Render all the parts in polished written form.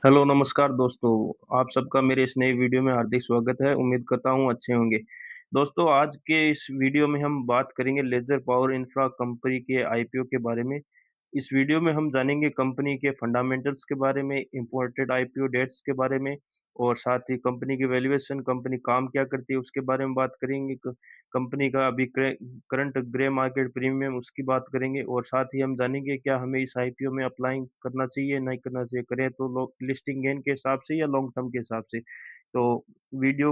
Hello, नमस्कार दोस्तों। आप सबका मेरे इस नई वीडियो में हार्दिक स्वागत है। उम्मीद करता हूँ अच्छे होंगे। दोस्तों, आज के इस वीडियो में हम बात करेंगे लेज़र पावर इंफ्रा कंपनी के आईपीओ के बारे में। इस वीडियो में हम जानेंगे कंपनी के फंडामेंटल्स के बारे में, इम्पोर्टेड आईपीओ डेट्स के बारे में और साथ ही कंपनी की वैल्यूएशन, कंपनी काम क्या करती है उसके बारे में बात करेंगे। कंपनी का अभी करंट ग्रे मार्केट प्रीमियम उसकी बात करेंगे और साथ ही हम जानेंगे क्या हमें इस आईपीओ में अप्लाई करना चाहिए, नहीं करना चाहिए, करें तो लिस्टिंग गेन के हिसाब से या लॉन्ग टर्म के हिसाब से। तो वीडियो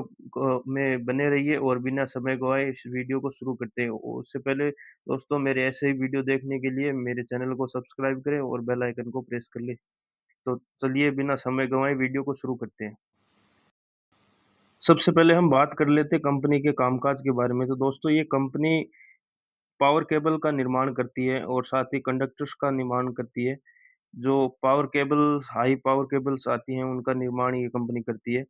में बने रहिए और बिना समय गवाए इस वीडियो को शुरू करते हैं। उससे पहले दोस्तों, मेरे ऐसे ही वीडियो देखने के लिए मेरे चैनल को सब्सक्राइब करें और बेल आइकन को प्रेस कर लें। तो चलिए बिना समय गंवाए वीडियो को शुरू करते हैं। सबसे पहले हम बात कर लेते हैं कंपनी के कामकाज के बारे में। तो दोस्तों, ये कंपनी पावर केबल का निर्माण करती है और साथ ही कंडक्टर्स का निर्माण करती है। जो power cables, high power cables आती हैं, उनका निर्माण ये कंपनी करती है।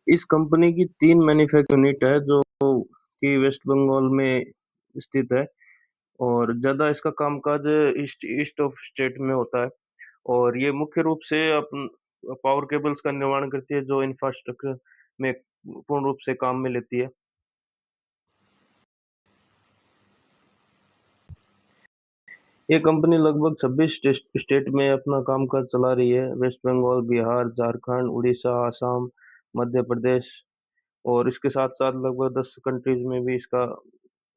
इस कंपनी की 3 मैन्युफैक्चरिंग यूनिट है जो कि वेस्ट बंगाल में स्थित है और ज़्यादा इसका कामकाज ईस्ट ईस्ट ऑफ स्टेट में होता है और ये मुख्य रूप से अपन पावर केबल्स का निर्माण करती है जो इंफ्रास्ट्रक्चर में पूर्ण रूप से काम में लेती है। ये कंपनी लगभग 26 स्टेट में अपना कामकाज चला रही है। वेस्ट बंगाल, बिहार, झारखंड, उड़ीसा, असम, मध्य प्रदेश और इसके साथ-साथ लगभग 10 कंट्रीज़ में भी इसका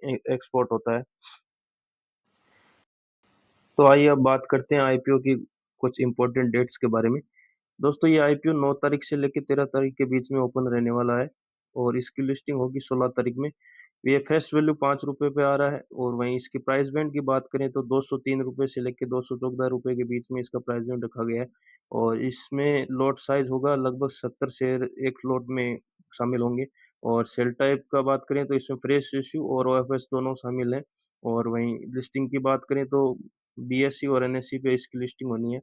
एक्सपोर्ट होता है। तो आइए अब बात करते हैं आईपीओ की कुछ इम्पोर्टेंट डेट्स के बारे में। दोस्तों, ये आईपीओ 9 तारीख से लेके 13 तारीख के बीच में ओपन रहने वाला है और इसकी लिस्टिंग होगी 16 तारीख में। ये फेस वैल्यू ₹5 पे आ रहा है और वहीं इसकी प्राइस बैंड की बात करें तो ₹203 से लेके ₹214 के बीच में इसका प्राइस बैंड रखा गया है और इसमें लॉट साइज़ होगा लगभग 70 शेयर एक लॉट में शामिल होंगे और सेल टाइप का बात करें तो इसमें फ्रेश इश्यू और ओएफएस दोनों शामिल हैं और वहीं लिस्टिंग की बात करें तो बीएसई और एनएसई पे इसकी लिस्टिंग होनी है।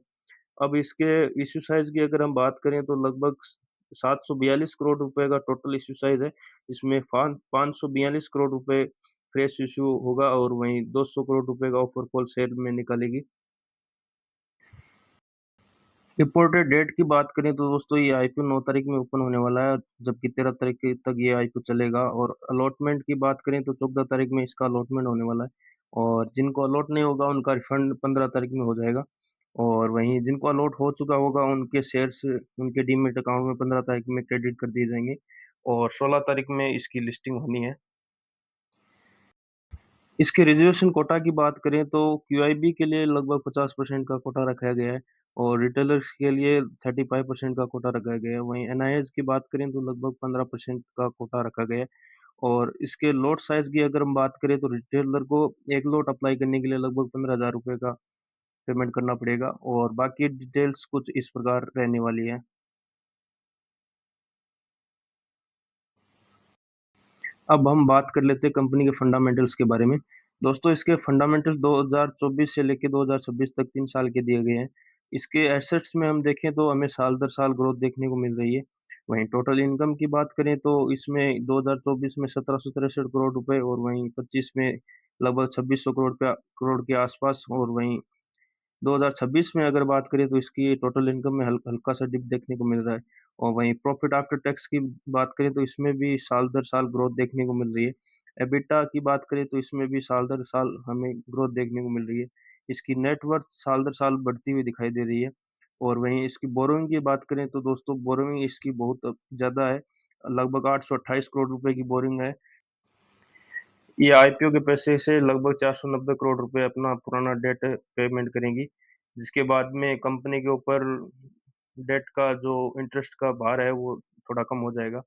अब इसके इश्यू साइज़ की अगर हम बात करें तो लगभग स 742 करोड़ रुपए का टोटल इश्यू साइज़ है। इसमें फान 542 करोड़ रुपए फ्रेश इश्यू होगा और वहीं 200 करोड़ रुपए का ऑफर कॉल शेयर में निकालेगी। रिपोर्टेड डेट की बात करें तो दोस्तों, ये आईपीओ 9 तारीख में ओपन होने वाला है, जबकि 13 तारीख तक ये आईपीओ चलेगा और अलॉटमेंट की बात करें तो 14 तारीख में इसका अलॉटमेंट होने वाला है और जिनको अलॉट नहीं होगा उनका रिफंड 15 तारीख में हो जाएगा और वहीं जिनको अलॉट हो चुका होगा उनके शेयर्स उनके डीमैट अकाउंट में 15 तारीख में क्रेडिट कर दिए जाएँगे और 16 तारीख में इसकी लिस्टिंग होनी है। इसके रिज़र्वेशन कोटा की बात करें तो क्यूआईबी के लिए लगभग 50% का कोटा रखा गया है और रिटेलर्स के लिए 35% का कोटा रखा गया है। वहीं एनआईएस की बात करें तो लगभग 15% का कोटा रखा गया है और इसके लॉट साइज़ की अगर हम बात करें तो रिटेलर को 1 लॉट अप्लाई करने के लिए लगभग ₹15,000 का पेमेंट करना पड़ेगा और बाकी डिटेल्स कुछ इस प्रकार रहने वाली है। अब हम बात कर लेते हैं कंपनी के फंडामेंटल्स के बारे में। दोस्तों, इसके फंडामेंटल्स 2024 से लेके 2026 तक 3 साल के दिए गए हैं। इसके एसेट्स में हम देखें तो हमें साल दर साल ग्रोथ देखने को मिल रही है। वहीं टोटल इनकम की बात करें तो इसमें 2024 में 1763 करोड़ रुपए और वहीं 25 में लगभग 2600 करोड़ के आसपास और वहीं 2026 में अगर बात करें तो इसकी टोटल इनकम में हल्का-सा डिप देखने को मिल रहा है और वहीं प्रॉफिट आफ्टर टैक्स की बात करें तो इसमें भी साल दर साल ग्रोथ देखने को मिल रही है। एबिटा की बात करें तो इसमें भी साल दर साल हमें ग्रोथ देखने को मिल रही है। इसकी नेट वर्थ साल दर साल बढ़ती हुई दिखाई दे रही है और वहीं इसकी बोरोइंग की बात करें तो दोस्तों, बोरोइंग इसकी बहुत ज़्यादा है, लगभग 828 करोड़ रुपए की बोरिंग है। ये आईपीओ के पैसे से लगभग 490 करोड़ रुपए अपना पुराना डेट पेमेंट करेंगी, जिसके बाद में कंपनी के ऊपर डेट का जो इंटरेस्ट का भार है, वो थोड़ा कम हो जाएगा।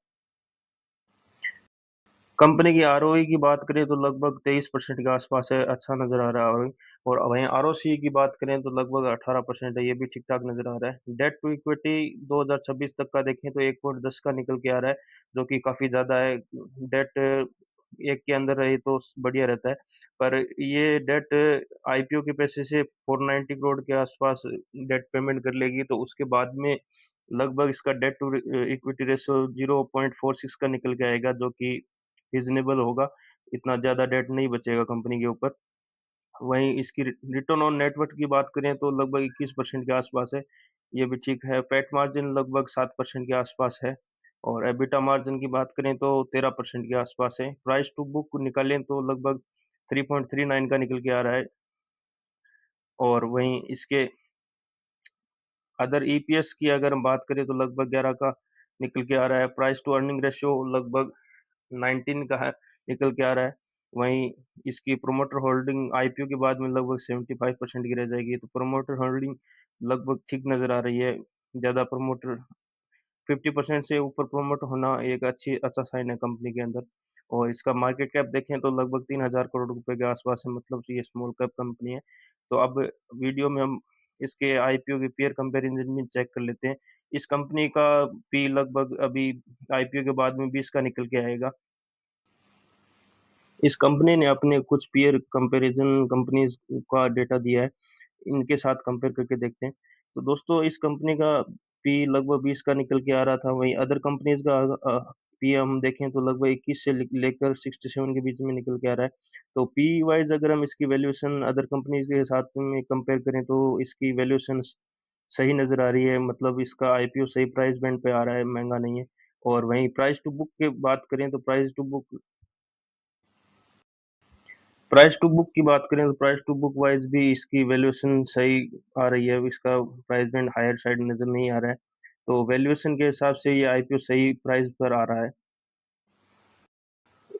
कंपनी की आरओई की बात करें तो लगभग 23% के आसपास है, अच्छा नज़र आ रहा है आरओई और वहीं आरओसी की बात करें तो लगभग 18% है, ये भी ठीक-ठाक नज़र आ रहा है। डेट टू इक्विटी 2026 तक का देखें तो 1.10 का निकल के आ रहा है, जो कि काफ़ी ज़्यादा है। डेट 1 के अंदर रहे तो स बढ़िया रहता है, पर ये डेट आईपीओ के पैसे से 490 करोड़ के आसपास डेट पेमेंट कर लेगी, तो उसके बाद में लगभग इसका डेट टू इक्विटी रेशियो 0.46 का निकल के आएगा, जो कि रीज़नेबल होगा, इतना ज़्यादा डेट नहीं बचेगा कंपनी के ऊपर। वहीं इसकी रिटर्न ऑन नेटवर्थ की बात करें तो लगभग 21% के आसपास है, ये भी ठीक है। पैट मार्जिन लगभग 7% के आसपास है और एबिटा मार्जिन की बात करें तो 13% के आसपास है। प्राइस टू बुक निकालें तो लगभग 3.39 का निकल के आ रहा है और वहीं इसके अदर ईपीएस की अगर हम बात करें तो लगभग 11 का निकल के आ रहा है। प्राइस टू अर्निंग रेशियो लगभग 19 का है, निकल के आ रहा है। वहीं इसकी प्रोमोटर होल्डिंग आईपीओ के बाद में लगभग 75% की रह जाएगी, तो प्रोमोटर होल्डिंग लगभग ठीक नज़र आ रही है। ज़्यादा प्रोमोटर 50% से ऊपर प्रमोट होना एक अच्छा साइन है कंपनी के अंदर। और इसका मार्केट कैप देखें तो लगभग 3,000 करोड़ रुपए के आसपास है, मतलब ये स्मॉल कैप कंपनी है। तो अब वीडियो में हम इसके आईपीओ की पीयर कंपैरिजन भी चेक कर लेते हैं। इस कंपनी का पी लगभग अभी आईपीओ के बाद में 20 का निकल के आएगा। इस कंपनी ने अपने कुछ पीयर कंपैरिजन कंपनीज का डेटा दिया है, इनके साथ कंपेयर करके देखते हैं। तो दोस्तों इस कंपनी का पी लगभग 20 का निकल के आ रहा था, वहीं अदर कंपनीज़ का पी हम देखें तो लगभग 21 से लेकर 67 के बीच में निकल के आ रहा है। तो पी वाइज़ अगर हम इसकी वैल्यूएशन अदर कंपनीज़ के साथ में कंपेयर करें तो इसकी वैल्यूएशन सही नज़र आ रही है, मतलब इसका आईपीओ सही प्राइस बैंड पे आ रहा है, महँगा नहीं है। और वहीं प्राइस टू बुक की बात करें तो प्राइस टू बुक की बात करें तो प्राइस टू बुक वाइज़ भी इसकी वैल्यूएशन सही आ रही है, इसका प्राइस बैंड हायर साइड नज़र नहीं आ रहा है। तो वैल्यूएशन के हिसाब से ये आईपीओ सही प्राइस पर आ रहा है।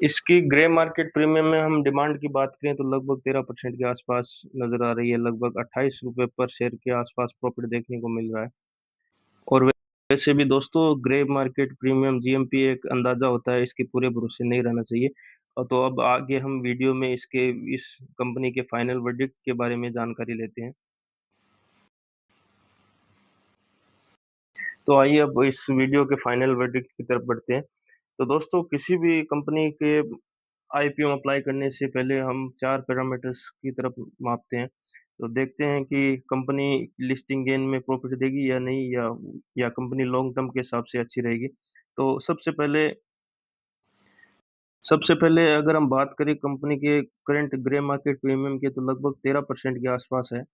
इसकी ग्रे मार्केट प्रीमियम में हम डिमांड की बात करें तो लगभग 13% के आसपास नज़र आ रही है, लगभग ₹28 पर शेयर के आसपास प्रॉफिट देखने को मिल रहा है। और वैसे भी दोस्तों ग्रे मार्केट प्रीमियम जीएमपी एक अंदाज़ा होता है, इसके पूरे भरोसे नहीं रहना चाहिए। तो अब आगे हम वीडियो में इस कंपनी के फाइनल वर्डिक्ट के बारे में जानकारी लेते हैं। तो आइए अब इस वीडियो के फाइनल वर्डिक्ट की तरफ बढ़ते हैं। तो दोस्तों किसी भी कंपनी के आईपीओ अप्लाई करने से पहले हम 4 पैरामीटर्स की तरफ मापते हैं। तो देखते हैं कि कंपनी लिस्टिंग गेन में प्रॉफ़िट देगी या नहीं, या कंपनी लॉन्ग टर्म के हिसाब से अच्छी रहेगी। तो सबसे पहले अगर हम बात करें कंपनी के करंट ग्रे मार्केट प्रीमियम की, तो लगभग 13% के आसपास है।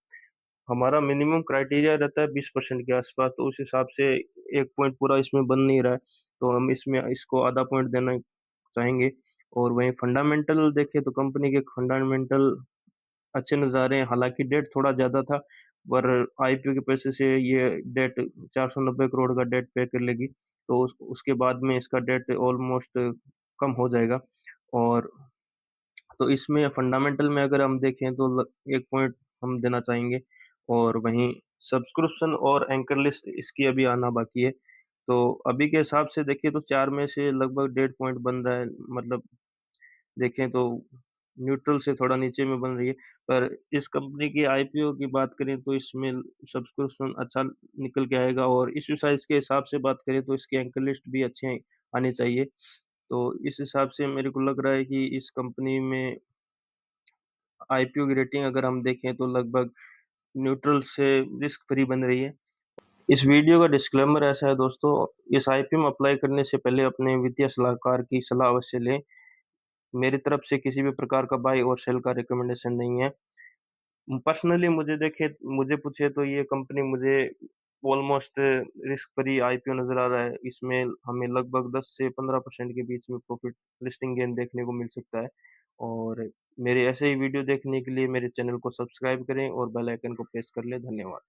हमारा मिनिमम क्राइटेरिया रहता है 20% के आसपास, तो उस हिसाब से 1 पॉइंट पूरा इसमें बन नहीं रहा है, तो हम इसमें इसको आधा पॉइंट देना चाहेंगे। और वहीं फंडामेंटल देखें तो कंपनी के फंडामेंटल अच्छे नज़र आ रहे हैं, हालाँकि डेट थोड़ा ज़्यादा था, पर आईपीओ के पैसे से ये डेट 490 करोड़ का डेट पे कर लेगी, तो उसके बाद में इसका डेट ऑलमोस्ट कम हो जाएगा। और तो इसमें फंडामेंटल में अगर हम देखें तो 1 पॉइंट हम देना चाहेंगे। और वहीं सब्सक्रिप्शन और एंकर लिस्ट इसकी अभी आना बाकी है। तो अभी के हिसाब से देखिए तो 4 में से लगभग 1.5 पॉइंट बन रहा है, मतलब देखें तो न्यूट्रल से थोड़ा नीचे में बन रही है। पर इस कंपनी की आईपीओ की बात करें तो इसमें सब्सक्रिप्शन अच्छा निकल के आएगा, और इश्यू साइज़ के हिसाब से बात करें तो इसकी एंकर लिस्ट भी अच्छी आनी चाहिए। तो इस हिसाब से मेरे को लग रहा है कि इस कंपनी में आईपीओ की रेटिंग अगर हम देखें तो लगभग न्यूट्रल से रिस्क फ्री बन रही है। इस वीडियो का डिस्क्लेमर ऐसा है दोस्तों, इस आईपीओ में अप्लाई करने से पहले अपने वित्तीय सलाहकार की सलाह अवश्य लें। मेरी तरफ से किसी भी प्रकार का बाय और सेल का रिकमेंडेशन नहीं है। पर्सनली मुझे पूछे तो ये कंपनी मुझे ऑलमोस्ट रिस्क फ्री आईपीओ नज़र आ रहा है। इसमें हमें लगभग 10 से 15% के बीच में प्रॉफिट लिस्टिंग गेन देखने को मिल सकता है। और मेरे ऐसे ही वीडियो देखने के लिए मेरे चैनल को सब्सक्राइब करें और बेल आइकन को प्रेस कर लें। धन्यवाद।